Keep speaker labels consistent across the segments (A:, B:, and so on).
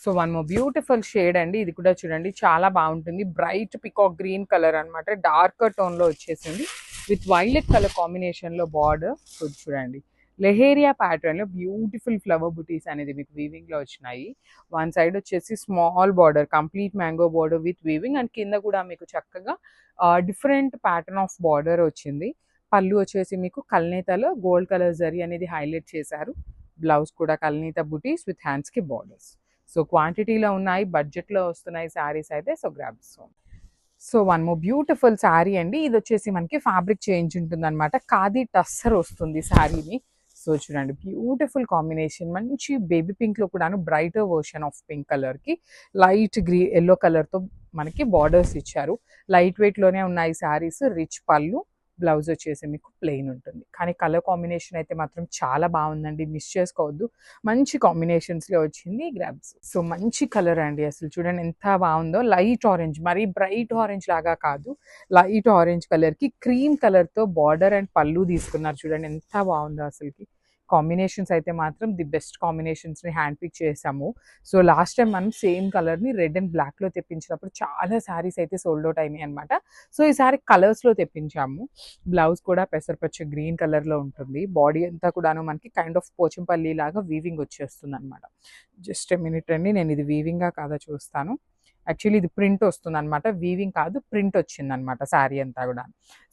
A: So one more beautiful shade అండి, ఇది కూడా చూడండి చాలా బాగుంటుంది. బ్రైట్ పికాక్ గ్రీన్ కలర్ అనమాట, డార్కర్ టోన్ లో వచ్చేసింది విత్ వైలెట్ కలర్ కాంబినేషన్ లో బార్డర్. సో చూడండి లెహేరియా ప్యాటర్న్ లో బ్యూటిఫుల్ ఫ్లవర్ బుటీస్ అనేది మీకు వీవింగ్ లో వచ్చినాయి. వన్ సైడ్ వచ్చేసి small border, complete mango border with weaving, and కింద కూడా మీకు చక్కగా డిఫరెంట్ ప్యాటర్న్ ఆఫ్ బార్డర్ వచ్చింది. పళ్ళు వచ్చేసి మీకు కల్నేతలో గోల్డ్ కలర్ జరీ అనేది హైలైట్ చేశారు. బ్లౌజ్ కూడా కల్నేత బుటీస్ విత్ హ్యాండ్స్ కి బార్డర్స్. సో క్వాంటిటీలో ఉన్నాయి, బడ్జెట్లో వస్తున్నాయి శారీస్ అయితే. So grabs. So one more beautiful sari అండి, ఇది వచ్చేసి మనకి ఫ్యాబ్రిక్ చేంజ్ ఉంటుంది అనమాట. ఖాదీ టస్సర్ వస్తుంది శారీని. సో చూడండి బ్యూటిఫుల్ కాంబినేషన్, మంచి బేబీ పింక్ లో కూడాను brighter version of pink colour కి లైట్ ఎల్లో కలర్ తో మనకి బార్డర్స్ ఇచ్చారు. లైట్ వెయిట్ లోనే ఉన్నాయి శారీస్. రిచ్ పళ్ళు, బ్లౌజ్ వచ్చేసి మీకు ప్లెయిన్ ఉంటుంది. కానీ కలర్ కాంబినేషన్ అయితే మాత్రం చాలా బాగుందండి, మిస్ చేసుకోవద్దు. మంచి కాంబినేషన్స్లో వచ్చింది గ్రాబ్స్. సో మంచి కలర్ అండి, అసలు చూడండి ఎంత బాగుందో. లైట్ ఆరెంజ్, మరీ బ్రైట్ ఆరెంజ్ లాగా కాదు, లైట్ ఆరెంజ్ కలర్కి క్రీమ్ కలర్తో బార్డర్ అండ్ పళ్ళు తీసుకున్నారు. చూడండి ఎంత బాగుందో అసలుకి. కాంబినేషన్స్ అయితే మాత్రం ది బెస్ట్ కాంబినేషన్స్ని హ్యాండ్ పిక్ చేసాము. సో లాస్ట్ టైం మనం సేమ్ కలర్ని రెడ్ అండ్ బ్లాక్లో తెప్పించినప్పుడు చాలా శారీస్ అయితే సోల్డ్ అవుట్ అయినాయి అనమాట. సో ఈసారి కలర్స్లో తెప్పించాము. బ్లౌజ్ కూడా పెసరపచ్చ గ్రీన్ కలర్లో ఉంటుంది. బాడీ అంతా కూడాను మనకి కైండ్ ఆఫ్ పోచంపల్లి లాగా వీవింగ్ వచ్చేస్తుంది అనమాట. జస్ట్ మినిట్ అండి, నేను ఇది వీవింగ్గా కాదా చూస్తాను. యాక్చువల్లీ ఇది ప్రింట్ వస్తుంది అనమాట, వీవింగ్ కాదు, ప్రింట్ వచ్చింది అనమాట శారీ అంతా కూడా.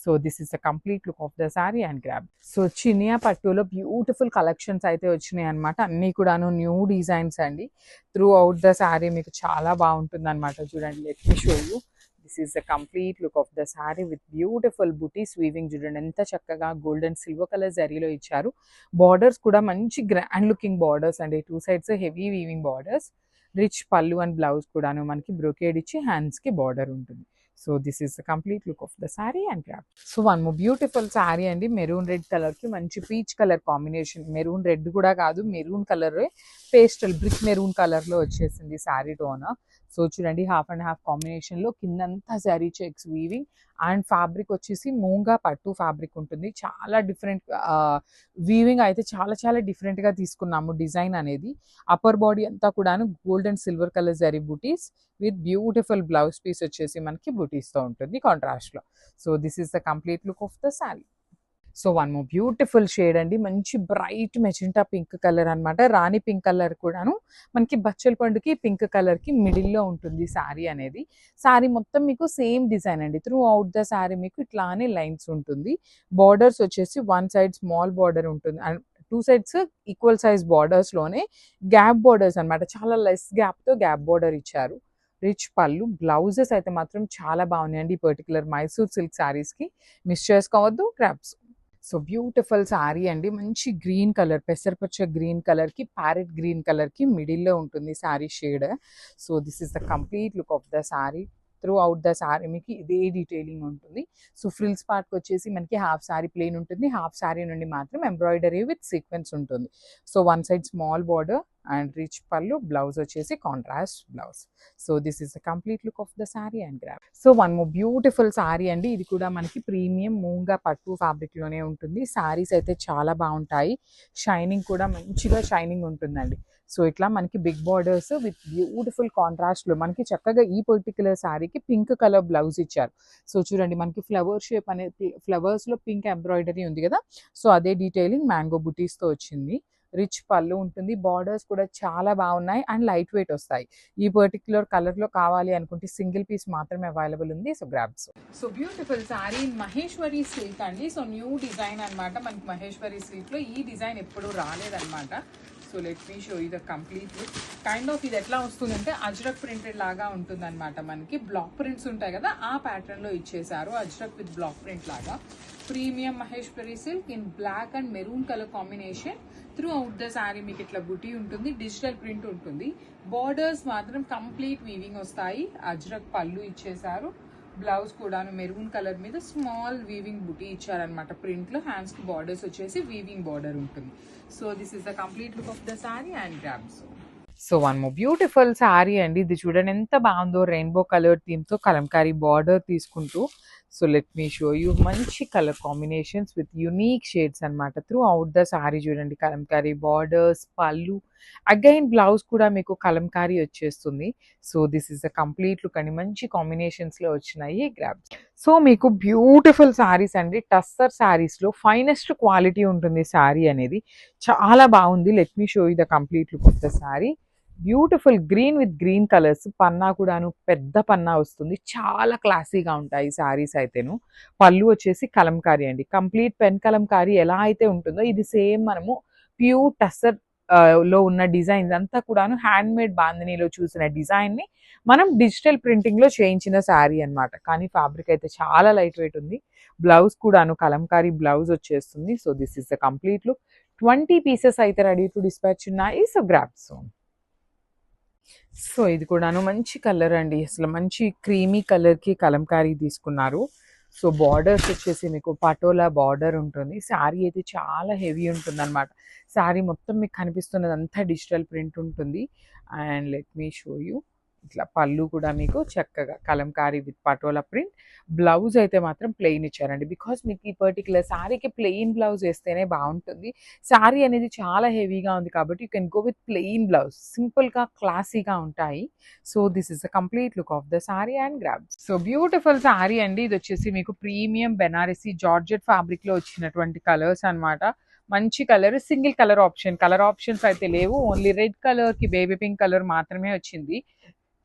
A: So this is the complete look of the sari and grab. So Chiniya పట్టులో బ్యూటిఫుల్ కలెక్షన్స్ అయితే వచ్చినాయి అనమాట. అన్నీ కూడాను న్యూ డిజైన్స్ అండి. త్రూ అవుట్ ద శారీ మీకు చాలా బాగుంటుంది అనమాట. చూడండి, let me show you. This is the complete look of the sari with beautiful buttis weaving. చూడండి ఎంత చక్కగా గోల్డ్ అండ్ సిల్వర్ కలర్ జరీలో ఇచ్చారు. బార్డర్స్ కూడా మంచి గ్రాండ్ లుకింగ్ బార్డర్స్ అండి, two sides heavy weaving borders. Rich పళ్ళు అండ్ బ్లౌజ్ కూడాను మనకి బ్రోకేడ్ ఇచ్చి హ్యాండ్స్ కి బార్డర్ ఉంటుంది. So this is the complete look of the sari and grab. So one more beautiful sari అండి, మెరూన్ రెడ్ కలర్ కి మంచి peach colour combination. Maroon red కూడా కాదు, maroon colour, pastel brick maroon colour లో వచ్చేసింది శారీ టోన్. సో చూడండి half and half combination లో కిందంతా sari checks weaving, and fabric వచ్చేసి మూంగా పట్టు ఫ్యాబ్రిక్ ఉంటుంది. చాలా డిఫరెంట్ వీవింగ్ అయితే చాలా చాలా డిఫరెంట్ గా తీసుకున్నాము డిజైన్ అనేది. అప్పర్ బాడీ అంతా కూడాను gold and silver colour zari బూటీస్ విత్ బ్యూటిఫుల్ బ్లౌజ్ పీస్ వచ్చేసి మనకి బూటీస్ తో ఉంటుంది కాంట్రాస్ట్ లో. So this is the complete look of the sari. So one more beautiful shade అండి, మంచి బ్రైట్ మెజెంటా పింక్ కలర్ అనమాట. రాణి పింక్ కలర్ కూడాను మనకి బచ్చల పండుకి పింక్ కలర్ కి మిడిల్ లో ఉంటుంది శారీ అనేది. శారీ మొత్తం మీకు సేమ్ డిజైన్ అండి, త్రూ అవుట్ ద శారీ మీకు ఇట్లానే లైన్స్ ఉంటుంది. బార్డర్స్ వచ్చేసి వన్ సైడ్ స్మాల్ బార్డర్ ఉంటుంది and two sides equal size borders లోనే గ్యాప్ బార్డర్స్ అనమాట, చాలా లెస్ గ్యాప్ తో గ్యాప్ బార్డర్ ఇచ్చారు. రిచ్ పళ్ళు, బ్లౌజెస్ అయితే మాత్రం చాలా బాగున్నాయండి ఈ పర్టికులర్ మైసూర్ సిల్క్ శారీస్ కి, మిస్ చేసుకోవద్దు క్రాప్స్. సో బ్యూటిఫుల్ శారీ అండి, మంచి గ్రీన్ కలర్, పెసరపచ్చ గ్రీన్ కలర్ కి ప్యారెట్ గ్రీన్ కలర్ కి మిడిల్ లో ఉంటుంది sari shade. So this is the complete look of the sari. Through out the sari మీకు ఇదే డీటెయిలింగ్ ఉంటుంది. సో ఫ్రిల్స్ పార్ట్కి వచ్చేసి మనకి హాఫ్ శారీ ప్లెయిన్ ఉంటుంది, హాఫ్ శారీ నుండి మాత్రం ఎంబ్రాయిడరీ విత్ సీక్వెన్స్ ఉంటుంది. So one side small border and rich పళ్ళు, బ్లౌజ్ వచ్చేసి contrast blouse. So this is the complete look of the sari and grab. So one more beautiful sari అండి, ఇది కూడా మనకి ప్రీమియం మూంగా పట్టు ఫ్యాబ్రిక్ లోనే ఉంటుంది. శారీస్ అయితే చాలా బాగుంటాయి, షైనింగ్ కూడా మంచిగా షైనింగ్ ఉంటుందండి. సో ఇట్లా మనకి big borders with beautiful contrast లో మనకి చక్కగా ఈ పర్టికులర్ శారీకి పింక్ కలర్ బ్లౌజ్ ఇచ్చారు. సో చూడండి మనకి ఫ్లవర్ షేప్ అనేది, ఫ్లవర్స్ లో పింక్ ఎంబ్రాయిడరీ ఉంది కదా, సో అదే డీటెయిలింగ్ మ్యాంగో బుటీస్ తో వచ్చింది. రిచ్ పళ్ళు ఉంటుంది, బార్డర్స్ కూడా చాలా బాగున్నాయి అండ్ లైట్ వెయిట్ వస్తాయి. ఈ పర్టికులర్ కలర్ లో కావాలి అనుకుంటే సింగిల్ పీస్ మాత్రమే అవైలబుల్ ఉంది. So grabs. So beautiful sari Maheshwari silk అండి. సో న్యూ డిజైన్ అనమాట మనకి మహేశ్వరి సిల్క్ లో. ఈ డిజైన్ ఎప్పుడు రాలేదన్నమాట. So let me show you the complete look. Kind of ఇది ఎట్లా వస్తుందంటే అజ్రక్ ప్రింటెడ్ లాగా ఉంటుంది అనమాట. మనకి బ్లాక్ ప్రింట్స్ ఉంటాయి కదా, ఆ ప్యాటర్న్ లో ఇచ్చేసారు, అజ్రక్ విత్ బ్లాక్ ప్రింట్ లాగా. Premium Maheshwari silk in black and maroon colour combination. Throughout the sari మీకు ఇట్లా బుటీ ఉంటుంది, డిజిటల్ ప్రింట్ ఉంటుంది. బార్డర్స్ మాత్రం కంప్లీట్ వీవింగ్ వస్తాయి. అజ్రక్ పళ్ళు ఇచ్చేసారు, బ్లౌజ్ కూడాను మెరూన్ కలర్ మీద స్మాల్ వీవింగ్ బుటీ ఇచ్చారనమాట ప్రింట్ లో. హ్యాండ్స్ కి బార్డర్స్ వచ్చేసి వీవింగ్ బార్డర్ ఉంటుంది. So this is the complete look of the sari and grabs. So one more beautiful sari అండి, ఇది చూడండి ఎంత బాగుందో. రెయిన్బో కలర్ థీమ్ తో కలంకారీ బార్డర్ తీసుకుంటూ so let me show you మంచి colour combinations with unique shades అనమాట త్రూ అవుట్ ద సారీ. చూడండి కలంకారీ బార్డర్స్, పళ్ళు, అగైన్ బ్లౌజ్ కూడా మీకు కలంకారీ వచ్చేస్తుంది. So this is a complete look అండి. మంచి కాంబినేషన్స్లో వచ్చినాయి గ్రాబ్స్. సో మీకు బ్యూటిఫుల్ శారీస్ అండి. టస్సర్ శారీస్లో ఫైనెస్ట్ క్వాలిటీ ఉంటుంది శారీ అనేది. చాలా బాగుంది. Let me show you the complete look of the sari. Beautiful green with green colours, పన్నా కూడాను పెద్ద పన్నా వస్తుంది. చాలా క్లాసీగా ఉంటాయి శారీస్ అయితేను. పళ్ళు వచ్చేసి కలంకారీ అండి. కంప్లీట్ పెన్ కలంకారీ ఎలా అయితే ఉంటుందో ఇది సేమ్ మనము ప్యూర్ టస్సర్ లో ఉన్న డిజైన్స్ అంతా కూడాను హ్యాండ్ మేడ్ బాందినీలో చూసిన డిజైన్ ని మనం డిజిటల్ ప్రింటింగ్ లో చేయించిన శారీ అన్నమాట. కానీ ఫ్యాబ్రిక్ అయితే చాలా లైట్ వెయిట్ ఉంది. బ్లౌజ్ కూడాను కలంకారీ బ్లౌజ్ వచ్చేస్తుంది. So this is the complete look. 20 pieces అయితే రెడీ టు డిస్పాచ్ ఉన్నాయి. సో గ్రాబ్ సోన్. సో ఇది కూడాను మంచి కలర్ అండి. అసలు మంచి క్రీమీ కలర్కి కలంకారీ తీసుకున్నారు. సో బార్డర్స్ వచ్చేసి మీకు పటోలా బార్డర్ ఉంటుంది. శారీ అయితే చాలా హెవీ ఉంటుంది అనమాట. శారీ మొత్తం మీకు కనిపిస్తున్నది అంతా డిజిటల్ ప్రింట్ ఉంటుంది. And let me show you. ఇట్లా పళ్ళు కూడా మీకు చక్కగా Kalamkari with patola print. Blouse అయితే మాత్రం ప్లెయిన్ ఇచ్చారండి. బికాస్ మీకు ఈ పర్టికులర్ శారీకి ప్లెయిన్ బ్లౌజ్ వేస్తేనే బాగుంటుంది. శారీ అనేది చాలా హెవీగా ఉంది కాబట్టి you can go with plain blouse. సింపుల్గా క్లాసీగా ఉంటాయి. So this is the complete look of the sari and grab. So beautiful sari అండి. ఇది వచ్చేసి మీకు ప్రీమియం బెనారసీ జార్జెట్ ఫ్యాబ్రిక్లో వచ్చినటువంటి కలర్స్ అనమాట. మంచి colour, single colour option. Colour options అయితే లేవు. ఓన్లీ రెడ్ కలర్కి బేబీ పింక్ కలర్ మాత్రమే వచ్చింది.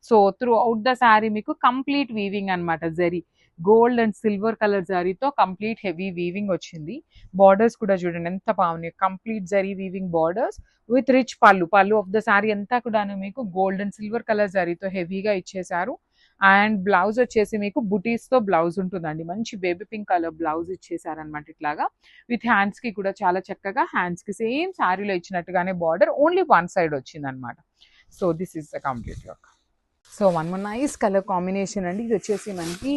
A: So through out the sari మీకు కంప్లీట్ వీవింగ్ అనమాట. Zari gold and silver colour జరీతో కంప్లీట్ హెవీ వీవింగ్ వచ్చింది. బార్డర్స్ కూడా చూడండి ఎంత బాగున్నాయి. Complete zari weaving borders with rich పళ్ళు. పళ్ళు ఆఫ్ ద శారీ అంతా కూడాను మీకు గోల్డ్ అండ్ సిల్వర్ కలర్ జరీతో హెవీగా ఇచ్చేసారు. అండ్ బ్లౌజ్ వచ్చేసి మీకు బుటీస్తో బ్లౌజ్ ఉంటుందండి. మంచి బేబీ పింక్ కలర్ బ్లౌజ్ ఇచ్చేసారనమాట. ఇట్లాగా విత్ హ్యాండ్స్కి కూడా చాలా చక్కగా హ్యాండ్స్కి సేమ్ శారీలో ఇచ్చినట్టుగానే బార్డర్ ఓన్లీ వన్ సైడ్ వచ్చిందనమాట. So this is the complete look. So one more nice colour combination అండి. ఇది వచ్చేసి మనకి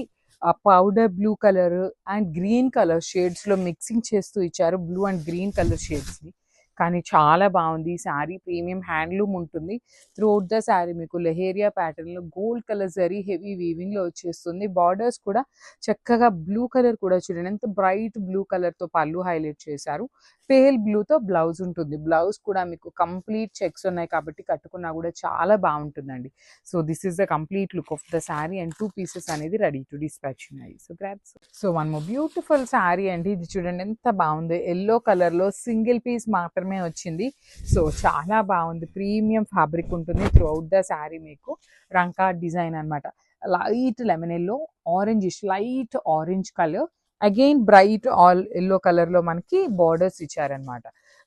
A: powder blue colour and green colour షేడ్స్లో మిక్సింగ్ చేస్తూ ఇచ్చారు. బ్లూ అండ్ గ్రీన్ కలర్ షేడ్స్ని. కానీ చాలా బాగుంది. శారీ ప్రీమియం హ్యాండ్లూమ్ ఉంటుంది. త్రూ అవుట్ ద శారీ మీకు లెహేరియా ప్యాటర్న్లో గోల్డ్ కలర్ జరీ హెవీ వీవింగ్లో వచ్చేస్తుంది. బార్డర్స్ కూడా చక్కగా బ్లూ కలర్ కూడా చూడండి ఎంత బ్రైట్ బ్లూ కలర్తో పళ్ళు హైలైట్ చేశారు. పేల్ బ్లూతో బ్లౌజ్ ఉంటుంది. బ్లౌజ్ కూడా మీకు కంప్లీట్ చెక్స్ ఉన్నాయి కాబట్టి కట్టుకున్నా కూడా చాలా బాగుంటుందండి. So this is the complete look of the sari and 2 pieces అనేది రెడీ టు డిస్పాచ్ ఉన్నాయి. So grabs. So one more beautiful sari అండి. ఇది చూడండి ఎంత బాగుంది. ఎల్లో కలర్లో సింగిల్ పీస్ మాత్రమే వచ్చింది. సో చాలా బాగుంది. ప్రీమియం ఫ్యాబ్రిక్ ఉంటుంది. త్రూ అవుట్ ద శారీ మీకు రంకా డిజైన్ అనమాట. Light lemon yellow, orange light orange colour, again bright all yellow కలర్లో మనకి బార్డర్స్ ఇచ్చారనమాట.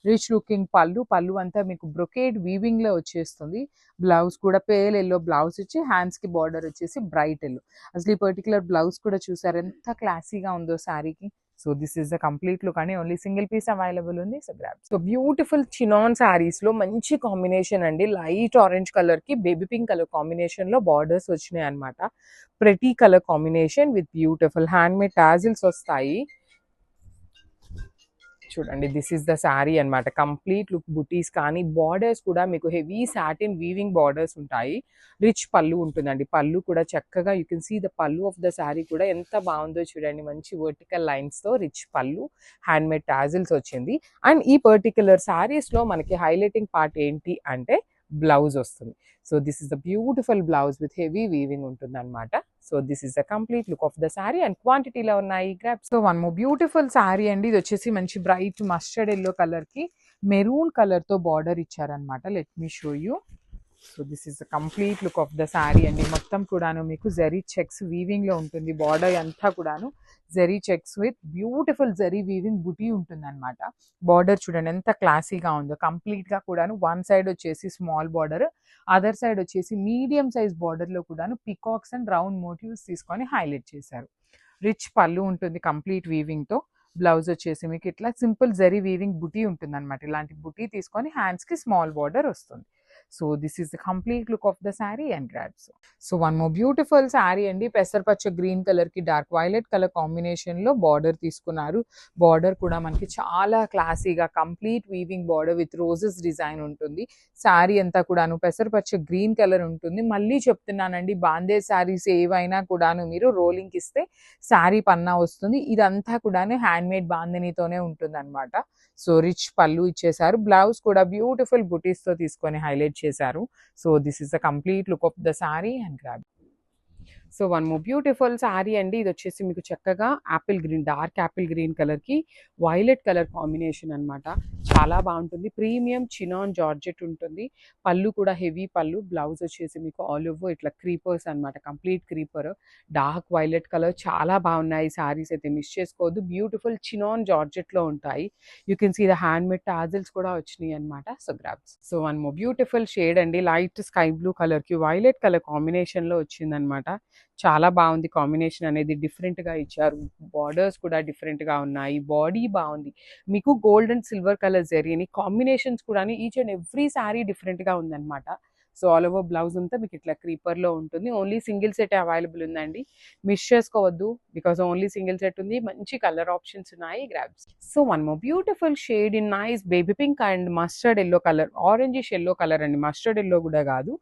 A: రిచ్ లుకింగ్ పళ్ళు. పళ్ళు అంతా మీకు బ్రొకేడ్ వీవింగ్లో వచ్చేస్తుంది. బ్లౌజ్ కూడా పేల్ ఎల్లో బ్లౌజ్ ఇచ్చి హ్యాండ్స్కి బార్డర్ వచ్చేసి బ్రైట్ ఎల్లో. అసలు ఈ పర్టికులర్ బ్లౌజ్ కూడా చూసారు ఎంత క్లాసీగా ఉందో శారీకి. So this is the complete look అని. ఓన్లీ సింగిల్ పీస్ అవైలబుల్ ఉంది. So grab. So beautiful chinon శారీస్లో మంచి కాంబినేషన్ అండి. లైట్ ఆరెంజ్ కలర్కి బేబీ పింక్ కలర్ కాంబినేషన్లో బార్డర్స్ వచ్చినాయి అనమాట. Pretty colour combination with beautiful hand made tassels వస్తాయి. చూడండి దిస్ ఇస్ ద శారీ అనమాట. కంప్లీట్ లుక్ బుటీస్ కానీ బార్డర్స్ కూడా మీకు హెవీ సాటిన్ వీవింగ్ బార్డర్స్ ఉంటాయి. రిచ్ పళ్ళు ఉంటుందండి. పళ్ళు కూడా చక్కగా యూ కెన్ సీ ద పళ్ళు ఆఫ్ ద శారీ కూడా ఎంత బాగుందో చూడండి. మంచి వర్టికల్ లైన్స్తో రిచ్ పళ్ళు, హ్యాండ్ మేడ్ టాజిల్స్ వచ్చింది. అండ్ ఈ పర్టికులర్ శారీస్లో మనకి హైలైటింగ్ పార్ట్ ఏంటి అంటే బ్లౌజ్ వస్తుంది. So this is the beautiful blouse with heavy weaving ఉంటుంది అనమాట. So this is the complete look of the sari and క్వాంటిటీలో ఉన్నాయి grab. So one more beautiful sari అండి. ఇది వచ్చేసి మంచి బ్రైట్ మస్టర్డ్ ఎల్లో కలర్కి మెరూన్ కలర్తో బార్డర్ ఇచ్చారనమాట. Let me show you. So this is the complete look of the sari అండి. మొత్తం కూడాను మీకు జరీ చెక్స్ వీవింగ్లో ఉంటుంది. బార్డర్ అంతా కూడాను zari checks with beautiful zari weaving బుటీ ఉంటుంది అనమాట. బార్డర్ చూడండి ఎంత క్లాసీగా ఉందో. కంప్లీట్గా కూడాను వన్ సైడ్ వచ్చేసి స్మాల్ బార్డర్, అదర్ సైడ్ వచ్చేసి మీడియం సైజ్ బార్డర్లో కూడాను పికాక్స్ అండ్ రౌండ్ మోటివ్స్ తీసుకొని హైలైట్ చేశారు. రిచ్ పళ్ళు ఉంటుంది కంప్లీట్ వీవింగ్తో. బ్లౌజ్ వచ్చేసి మీకు ఇట్లా సింపుల్ జరీ వీవింగ్ బుటీ ఉంటుంది అనమాట. ఇలాంటి బుటీ తీసుకొని హ్యాండ్స్కి స్మాల్ బార్డర్ వస్తుంది. So this is the complete look of the sari and grabs. So one more beautiful sari అండి, పెసరపచ్చ గ్రీన్ కలర్ కి డార్క్ వైలెట్ కలర్ కాంబినేషన్ లో బార్డర్ తీసుకున్నారు. బార్డర్ కూడా మనకి చాలా క్లాసీగా complete weaving border with roses design ఉంటుంది. శారీ అంతా కూడాను పెసరపచ్చ గ్రీన్ కలర్ ఉంటుంది. మళ్ళీ చెప్తున్నానండి, బాందే శారీస్ ఏవైనా కూడాను మీరు రోలింగ్ ఇస్తే శారీ పన్నా వస్తుంది. ఇదంతా కూడాను హ్యాండ్ మేడ్ బాందినీతోనే ఉంటుంది అనమాట. సో రిచ్ పళ్ళు ఇచ్చేసారు. బ్లౌజ్ కూడా బ్యూటిఫుల్ బుటీస్ తో తీసుకొని హైలైట్ చేశారు. So this is the complete look of the sari and grab. So one more beautiful sari అండి, ఇది వచ్చేసి మీకు చక్కగా Apple green, dark Apple green colour కి వైలెట్ కలర్ కాంబినేషన్ అన్నమాట. చాలా బాగుంటుంది. ప్రీమియం చినాన్ జార్జెట్ ఉంటుంది. పళ్ళు కూడా హెవీ పళ్ళు. బ్లౌజ్ వచ్చేసి మీకు ఆలివ్ ఇట్లా క్రీపర్స్ అన్నమాట, complete creeper, dark violet colour. చాలా బాగున్నాయి శారీస్, అయితే మిస్ చేసుకోవద్దు. బ్యూటిఫుల్ చినాన్ జార్జెట్ లో ఉంటాయి. You can see the handmade tassels కూడా వచ్చినాయి అనమాట. So grabs. So one more beautiful shade అండి, లైట్ స్కై బ్లూ కలర్ కి వైలెట్ కలర్ కాంబినేషన్ లో వచ్చిందనమాట. చాలా బాగుంది కాంబినేషన్ అనేది, డిఫరెంట్ గా ఇచ్చారు. బార్డర్స్ కూడా డిఫరెంట్ గా ఉన్నాయి. బాడీ బాగుంది. మీకు గోల్డ్ అండ్ సిల్వర్ కలర్ జరీని కాంబినేషన్స్ కూడా each and every sari different గా ఉందన్నమాట. సో ఆల్ ఓవర్ బ్లౌజ్ అంతా మీకు ఇట్లా క్రీపర్ లో ఉంటుంది. ఓన్లీ సింగిల్ సెట్ అవైలబుల్ ఉందండి, మిస్ చేసుకోవద్దు. బికాస్ ఓన్లీ సింగిల్ సెట్ ఉంది. మంచి కలర్ ఆప్షన్స్ ఉన్నాయి. Grabs. So one more beautiful shade in nice baby pink and mustard yellow colour, orangish yellow colour అండి, మస్టర్డ్ ఎల్లో కూడా కాదు,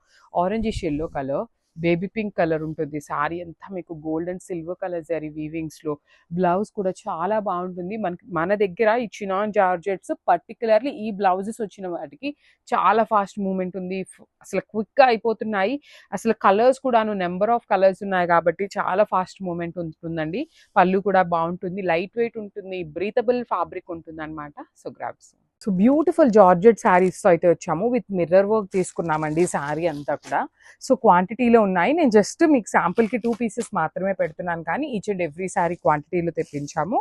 A: orangish yellow colour. Baby pink colour ఉంటుంది. శారీ అంతా మీకు gold and silver colour zari weavings లో. Blouse కూడా చాలా బాగుంటుంది. మన దగ్గర ఈ చినాన్ జార్జెట్స్ పర్టికులర్లీ ఈ బ్లౌజెస్ వచ్చిన వాటికి చాలా ఫాస్ట్ మూవ్మెంట్ ఉంది. అసలు క్విక్ గా అయిపోతున్నాయి. అసలు కలర్స్ కూడాను నెంబర్ ఆఫ్ కలర్స్ ఉన్నాయి కాబట్టి చాలా ఫాస్ట్ మూవ్మెంట్ ఉంటుందండి. పళ్ళు కూడా బాగుంటుంది. లైట్ వెయిట్ ఉంటుంది. బ్రీతబుల్ ఫ్యాబ్రిక్ ఉంటుంది అనమాట. So grabs. So beautiful georgette saris తో అయితే వచ్చాము. విత్ మిర్రర్ వర్క్ తీసుకున్నామండి శారీ అంతా కూడా. సో క్వాంటిటీలో ఉన్నాయి. నేను జస్ట్ మీకు శాంపుల్ కి 2 పీసెస్ మాత్రమే పెడుతున్నాను, కానీ ఈచ్ అండ్ ఎవ్రీ శారీ క్వాంటిటీలో తెప్పించాము.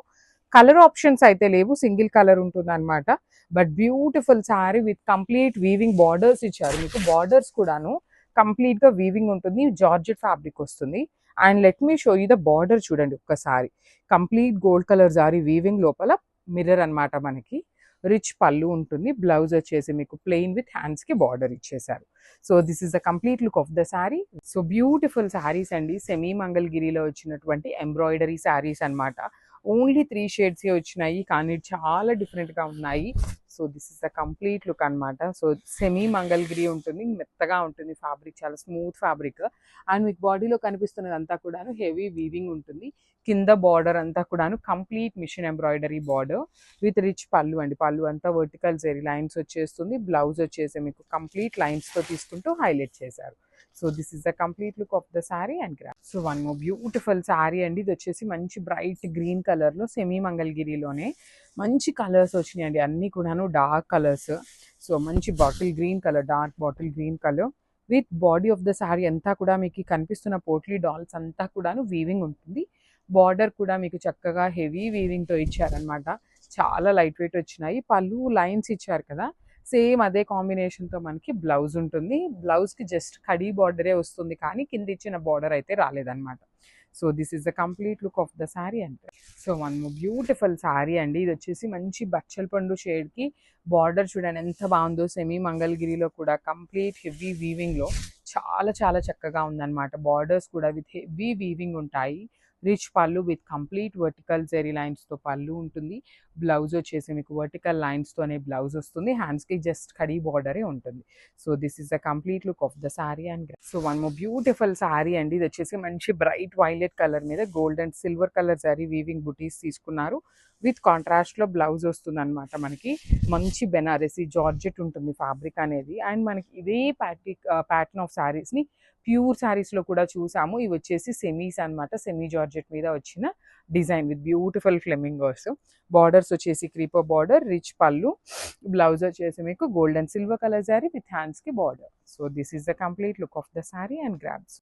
A: కలర్ ఆప్షన్స్ అయితే లేవు, సింగిల్ కలర్ ఉంటుంది అనమాట. But beautiful sari with complete weaving borders ఇచ్చారు. మీకు బార్డర్స్ కూడాను కంప్లీట్ గా వీవింగ్ ఉంటుంది. జార్జెట్ ఫ్యాబ్రిక్ వస్తుంది. And let me show you the border చూడండి ఒక్కసారి. కంప్లీట్ గోల్డ్ కలర్ జారీ వీవింగ్, లోపల మిర్రర్ అన్నమాట. మనకి రిచ్ పళ్ళు ఉంటుంది. బ్లౌజ్ వచ్చేసి మీకు ప్లెయిన్ విత్ హ్యాండ్స్ కి బార్డర్ ఇచ్చేసారు. So this is the complete look of the sari. So beautiful saris అండి, సెమీ మంగళగిరిలో వచ్చినటువంటి ఎంబ్రాయిడరీ శారీస్ అన్నమాట. ఓన్లీ 3 షేడ్స్ వచ్చినాయి, కానీ చాలా డిఫరెంట్ గా ఉన్నాయి. So this is the complete look అన్నమాట. సో సెమీ మంగళగిరి ఉంటుంది, మెత్తగా ఉంటుంది ఫ్యాబ్రిక్, చాలా స్మూత్ ఫ్యాబ్రిక్. అండ్ మీకు బాడీలో కనిపిస్తున్నది అంతా కూడాను హెవీ వీవింగ్ ఉంటుంది. కింద బార్డర్ అంతా కూడాను complete machine embroidery border with rich పళ్ళు అండి. పళ్ళు అంతా వర్టికల్ జెరీ లైన్స్ వచ్చేస్తుంది. బ్లౌజ్ వచ్చేసి మీకు కంప్లీట్ లైన్స్ తో తీసుకుంటూ హైలైట్ చేశారు. So this is the complete look of the sari and graph. So one more beautiful sari అండి, ఇది వచ్చేసి మంచి బ్రైట్ గ్రీన్ కలర్ లో సెమీ మంగళగిరిలోనే మంచి కలర్స్ వచ్చినాయండి. అన్ని కూడాను డార్క్ కలర్స్. సో మంచి bottle green colour, dark bottle green colour with body of the sari అంతా కూడా మీకు కనిపిస్తున్న పోట్లీ డాల్స్ అంతా కూడాను వీవింగ్ ఉంటుంది. బార్డర్ కూడా మీకు చక్కగా హెవీ వీవింగ్ తో ఇచ్చారనమాట. చాలా లైట్ వెయిట్ వచ్చినాయి. పళ్ళు లైన్స్ ఇచ్చారు కదా, సేమ్ అదే కాంబినేషన్ తో మనకి బ్లౌజ్ ఉంటుంది. బ్లౌజ్ కి జస్ట్ కడీ బార్డరే వస్తుంది, కానీ కింద ఇచ్చిన బార్డర్ అయితే రాలేదన్నమాట. So this is the complete look of the sari అంటే. సో వన్ బ్యూటిఫుల్ శారీ అండి, ఇది వచ్చేసి మంచి బచ్చల పండు షేడ్ కి బార్డర్ చూడండి ఎంత బాగుందో. సెమీ మంగళగిరిలో కూడా కంప్లీట్ హెవీ వీవింగ్ లో చాలా చాలా చక్కగా ఉందన్నమాట. బార్డర్స్ కూడా విత్ హెవీ వీవింగ్ ఉంటాయి. రిచ్ పళ్ళు with complete vertical zari lines తో పళ్ళు ఉంటుంది. బ్లౌజ్ వచ్చేసి మీకు వర్టికల్ లైన్స్ తోనే బ్లౌజ్ వస్తుంది. హ్యాండ్స్ కి జస్ట్ కడీ బార్డరే ఉంటుంది. So this is the complete look of the sari and. So one more beautiful sari అండి, ఇది వచ్చేసి మంచి బ్రైట్ వైలెట్ కలర్ మీద gold and silver colour zari weaving బుటీస్ తీసుకున్నారు. విత్ కాంట్రాస్ట్ లో బ్లౌజ్ వస్తుంది అనమాట. మనకి మంచి బెనారసీ జార్జెట్ ఉంటుంది ఫ్యాబ్రిక్ అనేది. అండ్ మనకి ఇదే ప్యాటర్న్ ఆఫ్ శారీస్ ని ప్యూర్ శారీస్ లో కూడా చూసాము. ఇవి వచ్చేసి సెమీస్ అన్నమాట, సెమీ జార్జెట్ మీద వచ్చిన design with beautiful flamingos. Borders వచ్చేసి క్రీపర్ బార్డర్, రిచ్ పళ్ళు, బ్లౌజ్ వచ్చేసి మీకు gold and silver colour sari with hands కి border. So this is the complete look of the sari and grabs.